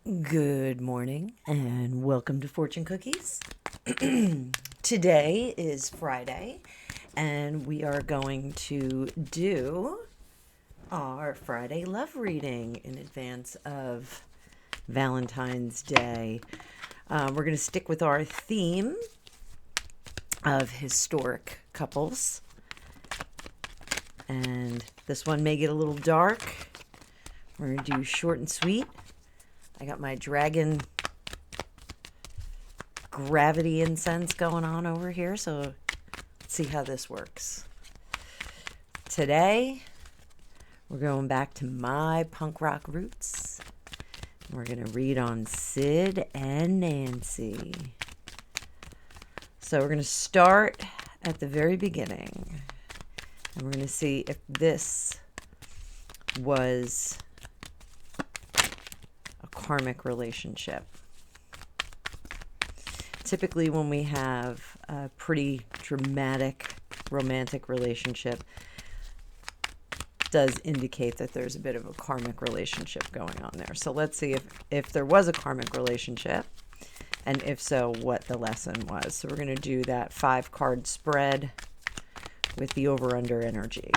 Good morning and welcome to Fortune Cookies. Today is Friday and we are going to do our Friday love reading in advance of Valentine's Day. We're going to stick with our theme of historic couples. And this one may get a little dark. We're going to do short and sweet. I got my dragon gravity incense going on over here, so let's see how this works. Today, we're going back to my punk rock roots. We're going to read on Sid and Nancy. So we're going to start at the very beginning, and we're going to see if this was karmic relationship. Typically, when we have a pretty dramatic romantic relationship, does indicate that there's a bit of a karmic relationship going on there. So let's see if there was a karmic relationship, and if so, what the lesson was. So we're going to do that 5-card spread with the over-under energy.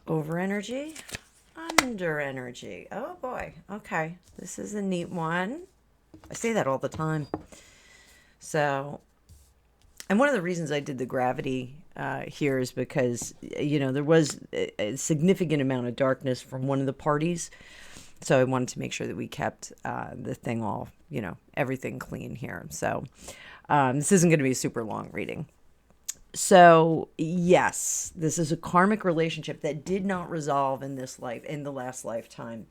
Over energy, under energy. Oh boy. Okay. This is a neat one. I say that all the time. So, and one of the reasons I did the gravity here is because, there was a significant amount of darkness from one of the parties. So I wanted to make sure that we kept the thing all, everything clean here. So this isn't going to be a super long reading. So, yes, this is a karmic relationship that did not resolve in this life, in the last lifetime.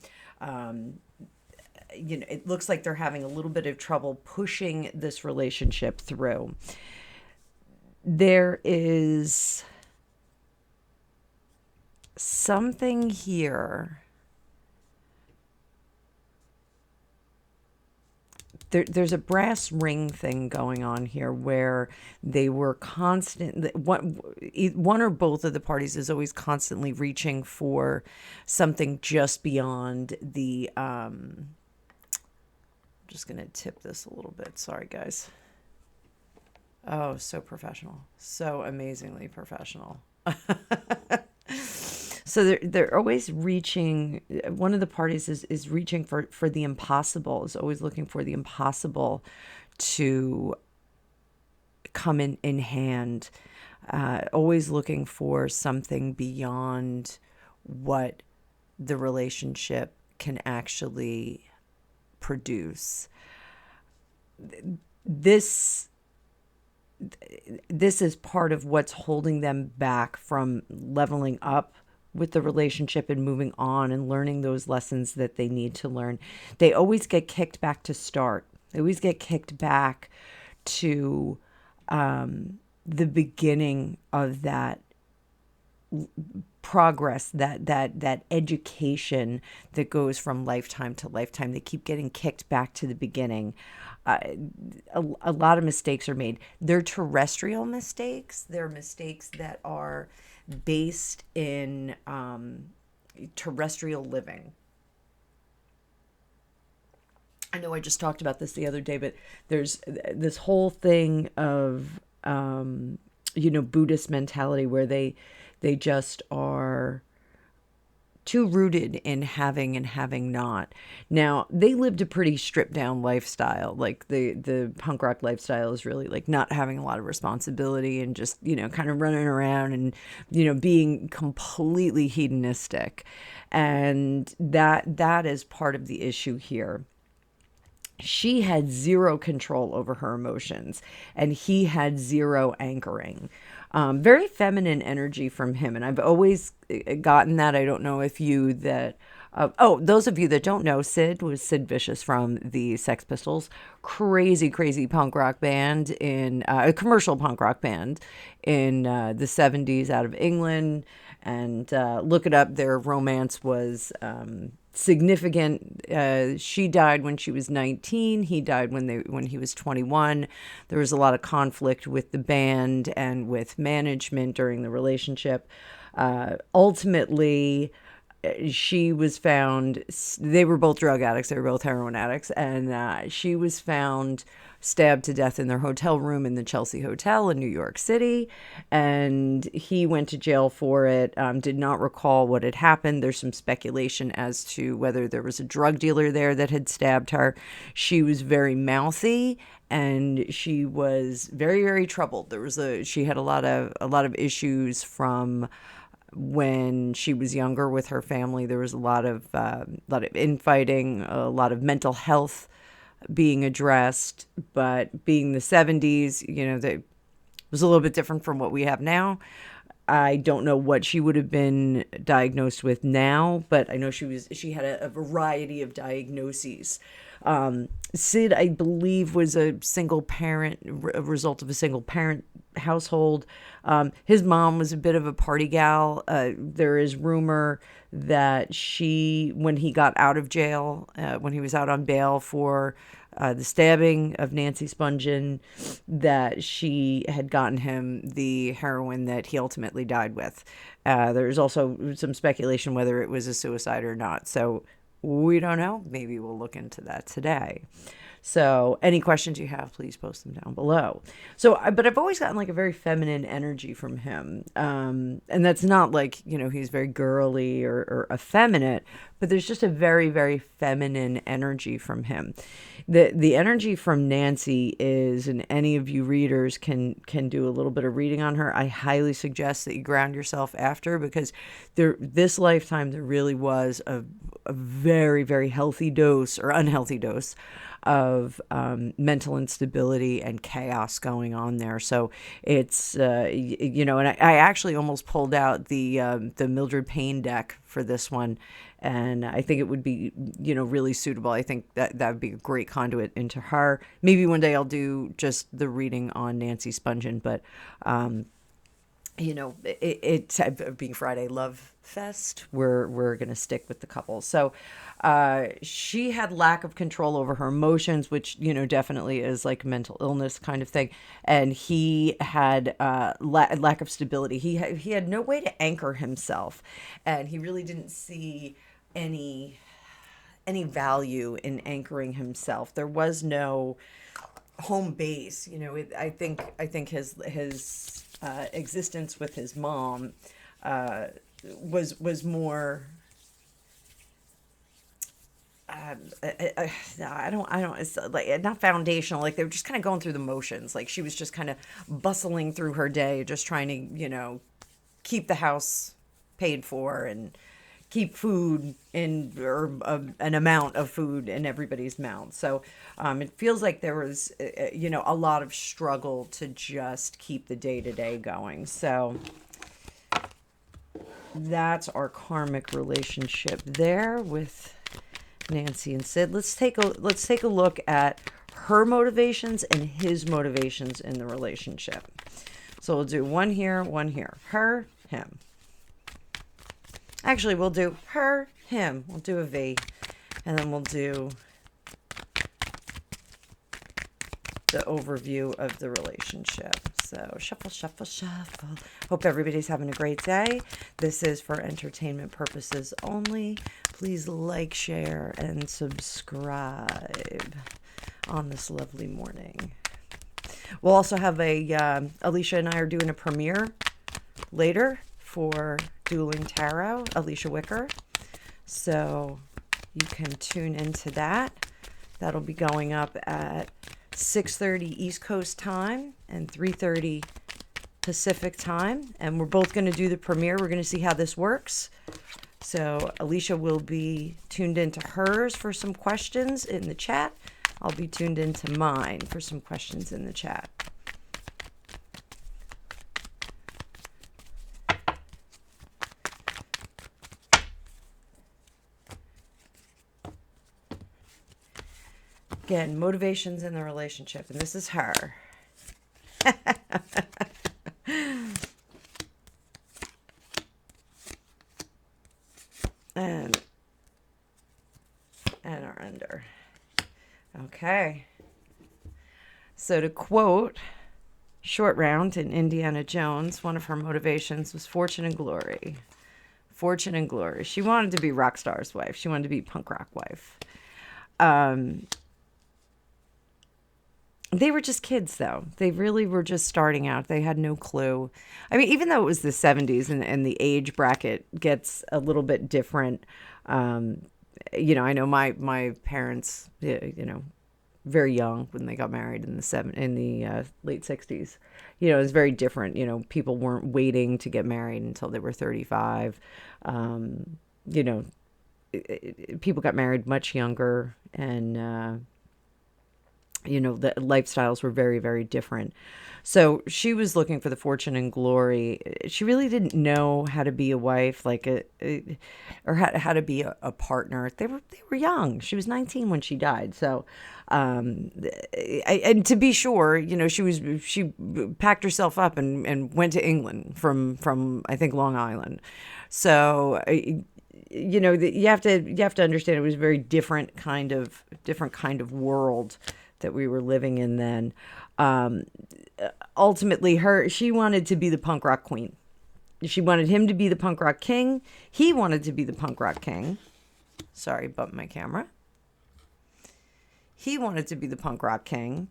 It looks like they're having a little bit of trouble pushing this relationship through. There is something here. There's a brass ring thing going on here where they were one or both of the parties is always constantly reaching for something just beyond the, I'm just going to tip this a little bit. Sorry, guys. Oh, so professional. So amazingly professional. So they're always reaching. One of the parties is reaching for the impossible. Is always looking for the impossible to come in hand. Always looking for something beyond what the relationship can actually produce. This is part of what's holding them back from leveling up with the relationship and moving on and learning those lessons that they need to learn. They always get kicked back to start. They always get kicked back to the beginning of that progress, that education that goes from lifetime to lifetime. They keep getting kicked back to the beginning. A lot of mistakes are made. They're terrestrial mistakes. They're mistakes that are based in terrestrial living. I know I just talked about this the other day, but there's this whole thing of, Buddhist mentality where they just are too rooted in having and having not. Now, they lived a pretty stripped down lifestyle. Like the punk rock lifestyle is really like not having a lot of responsibility and just, kind of running around and, being completely hedonistic. And that is part of the issue here. She had zero control over her emotions and he had zero anchoring. Very feminine energy from him. And I've always gotten that. I don't know if you that, those of you that don't know, Sid was Sid Vicious from the Sex Pistols. Crazy, crazy punk rock band a commercial punk rock band in the 70s out of England. And look it up. Their romance was significant. She died when she was 19. He died when he was 21. There was a lot of conflict with the band and with management during the relationship. Ultimately, she was found, they were both drug addicts, they were both heroin addicts, and she was found stabbed to death in their hotel room in the Chelsea Hotel in New York City. And he went to jail for it, did not recall what had happened. There's some speculation as to whether there was a drug dealer there that had stabbed her. She was very mouthy, and she was very, very troubled. She had a lot of issues from when she was younger with her family. There was a lot of infighting, a lot of mental health being addressed. But being the 70s, that was a little bit different from what we have now. I don't know what she would have been diagnosed with now, but I know she had a variety of diagnoses. Sid, I believe, was a single parent, a result of a single parent household. His mom was a bit of a party gal. There is rumor that when he got out of jail, when he was out on bail for the stabbing of Nancy Spungen, that she had gotten him the heroin that he ultimately died with. There's also some speculation whether it was a suicide or not. So we don't know. Maybe we'll look into that today. So any questions you have, please post them down below. But I've always gotten like a very feminine energy from him. And that's not like, he's very girly or effeminate, but there's just a very, very feminine energy from him. The energy from Nancy is, and any of you readers can do a little bit of reading on her. I highly suggest that you ground yourself after, because this lifetime there really was a very, very healthy dose or unhealthy dose of mental instability and chaos going on there. So it's and I actually almost pulled out the Mildred Payne deck for this one, and I think it would be really suitable. I think that would be a great conduit into her. Maybe one day I'll do just the reading on Nancy Spungen, but it's being Friday Love Fest, we're gonna stick with the couple. So she had lack of control over her emotions, which definitely is like mental illness kind of thing, and he had lack of stability. He had no way to anchor himself, and he really didn't see any value in anchoring himself. There was no home base. I think his existence with his mom was more. I don't. It's like not foundational. Like they were just kind of going through the motions. Like she was just kind of bustling through her day, just trying to, keep the house paid for and keep food in, or an amount of food in everybody's mouth. So it feels like there was, a lot of struggle to just keep the day-to-day going. So that's our karmic relationship there with Nancy and Sid. Let's take a look at her motivations and his motivations in the relationship. So we'll do one here, her, him. Actually, we'll do her, him. We'll do a V, and then we'll do the overview of the relationship. So shuffle, shuffle, shuffle. Hope everybody's having a great day. This is for entertainment purposes only. Please like, share, and subscribe on this lovely morning. We'll also have Alicia and I are doing a premiere later for Dueling Tarot, Alicia Wicker. So you can tune into that. That'll be going up at 6:30 East Coast time and 3:30 Pacific time. And we're both going to do the premiere. We're going to see how this works. So Alicia will be tuned into hers for some questions in the chat. I'll be tuned into mine for some questions in the chat. Again, motivations in the relationship, and this is her. Highlander. Okay. So to quote Short Round in Indiana Jones, one of her motivations was fortune and glory. Fortune and glory. She wanted to be rock star's wife. She wanted to be punk rock wife. They were just kids, though. They really were just starting out. They had no clue. I mean, even though it was the 70s and the age bracket gets a little bit different. I know my parents, very young when they got married in the late 60s. It was very different. People weren't waiting to get married until they were 35. People got married much younger, and the lifestyles were very, very different. So she was looking for the fortune and glory. She really didn't know how to be a wife, or how to be a partner. They were young. She was 19 when she died. So, and to be sure, she packed herself up and went to England from I think Long Island. So, you have to understand it was a very different kind of world that we were living in then. Ultimately, she wanted to be the punk rock queen. She wanted him to be the punk rock king. He wanted to be the punk rock king. Sorry, bumped my camera. He wanted to be the punk rock king,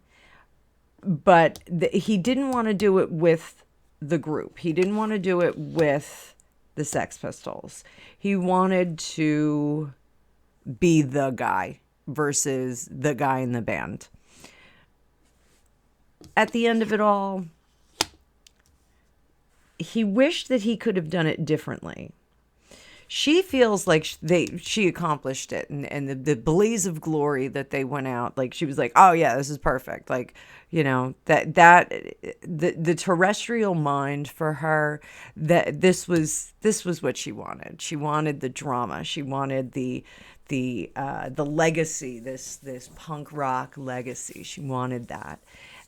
but he didn't want to do it with the group. He didn't want to do it with the Sex Pistols. He wanted to be the guy versus the guy in the band. At the end of it all, he wished that he could have done it differently. She feels like she accomplished it, and the blaze of glory that they went out, like she was like, oh yeah, this is perfect. Like, the terrestrial mind for her, that this was what she wanted. She wanted the drama. She wanted the legacy, this punk rock legacy. She wanted that.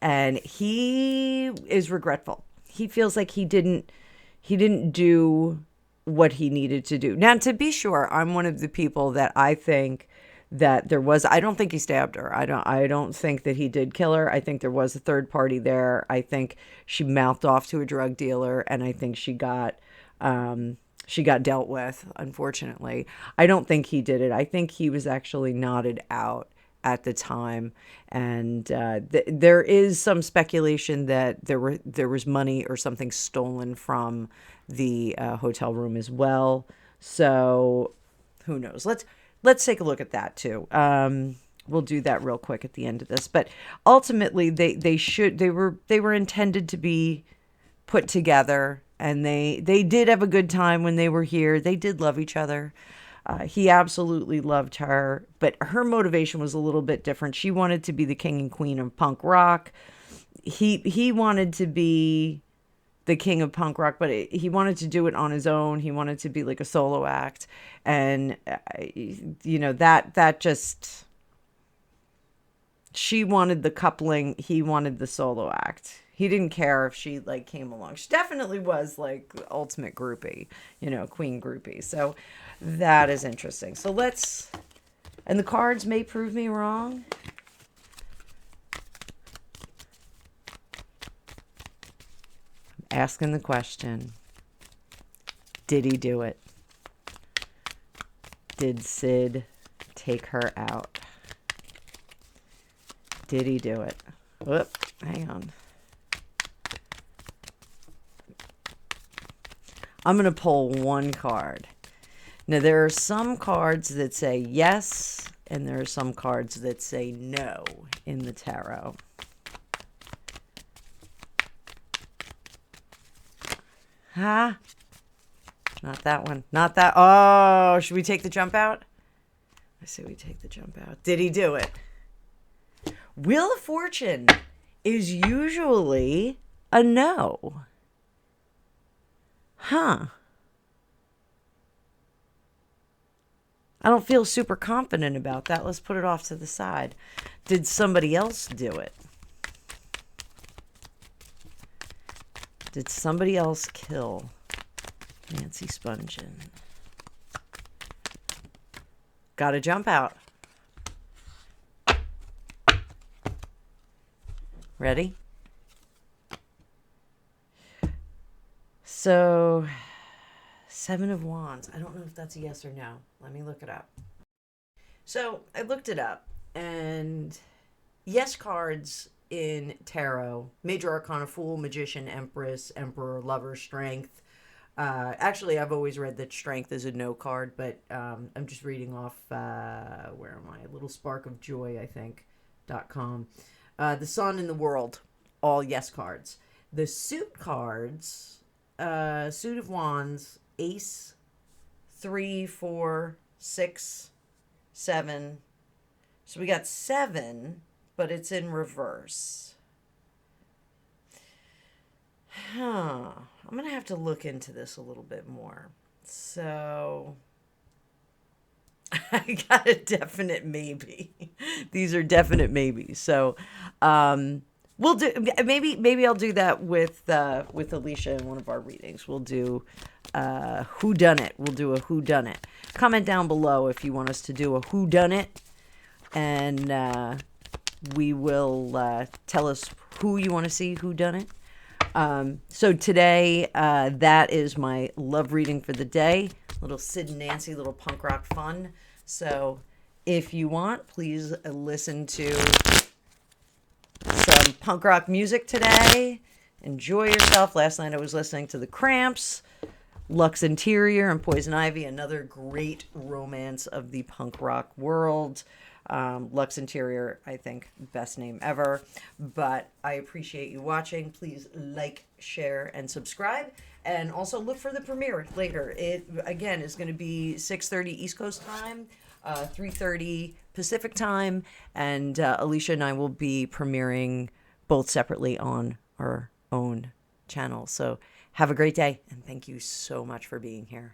And he is regretful. He feels like he didn't do what he needed to do. Now, to be sure, I'm one of the people that I think that I don't think he stabbed her. I don't think that he did kill her. I think there was a third party there. I think she mouthed off to a drug dealer, and I think she got dealt with, unfortunately. I don't think he did it. I think he was actually knotted out at the time, and there is some speculation that there was money or something stolen from the hotel room as well. So who knows? Let's take a look at that too. We'll do that real quick at the end of this. But ultimately, they were intended to be put together, and they did have a good time when they were here. They did love each other. He absolutely loved her, but her motivation was a little bit different. She wanted to be the king and queen of punk rock. He wanted to be the king of punk rock, but he wanted to do it on his own. He wanted to be like a solo act, and that just, she wanted the coupling. He wanted the solo act. He didn't care if she came along. She definitely was the ultimate groupie, queen groupie. So that is interesting. So and the cards may prove me wrong. I'm asking the question, did he do it? Did Sid take her out? Did he do it? Whoop, hang on. I'm going to pull one card. Now, there are some cards that say yes, and there are some cards that say no in the tarot. Huh? Not that one. Not that. Oh, should we take the jump out? I say we take the jump out. Did he do it? Wheel of Fortune is usually a no. Huh. I don't feel super confident about that. Let's put it off to the side. Did somebody else do it? Did somebody else kill Nancy Spungen? Gotta jump out. Ready? So, Seven of Wands. I don't know if that's a yes or no. Let me look it up. So, I looked it up, and yes cards in tarot: Major Arcana, Fool, Magician, Empress, Emperor, Lover, Strength. Actually, I've always read that Strength is a no card, but I'm just reading off, where am I? Little Spark of Joy, I think, .com. The Sun and the World, all yes cards. The suit cards, Suit of Wands, Ace, 3, 4, 6, 7. So we got 7, but it's in reverse. Huh. I'm going to have to look into this a little bit more. So I got a definite maybe. These are definite maybes. So we'll do, maybe I'll do that with Alicia in one of our readings. We'll do who done it. We'll do a who done it. Comment down below if you want us to do a who done it, and we will tell us who you want to see who done it. So today, that is my love reading for the day. Little Sid and Nancy, little punk rock fun. So if you want, please listen to some punk rock music today. Enjoy yourself. Last night I was listening to The Cramps, Lux Interior, and Poison Ivy, another great romance of the punk rock world. Lux Interior, I think, best name ever. But I appreciate you watching. Please like, share, and subscribe. And also look for the premiere later. It, again, is going to be 6:30 East Coast time, 3:30 Pacific time. And Alicia and I will be premiering both separately on our own channel. So have a great day. And thank you so much for being here.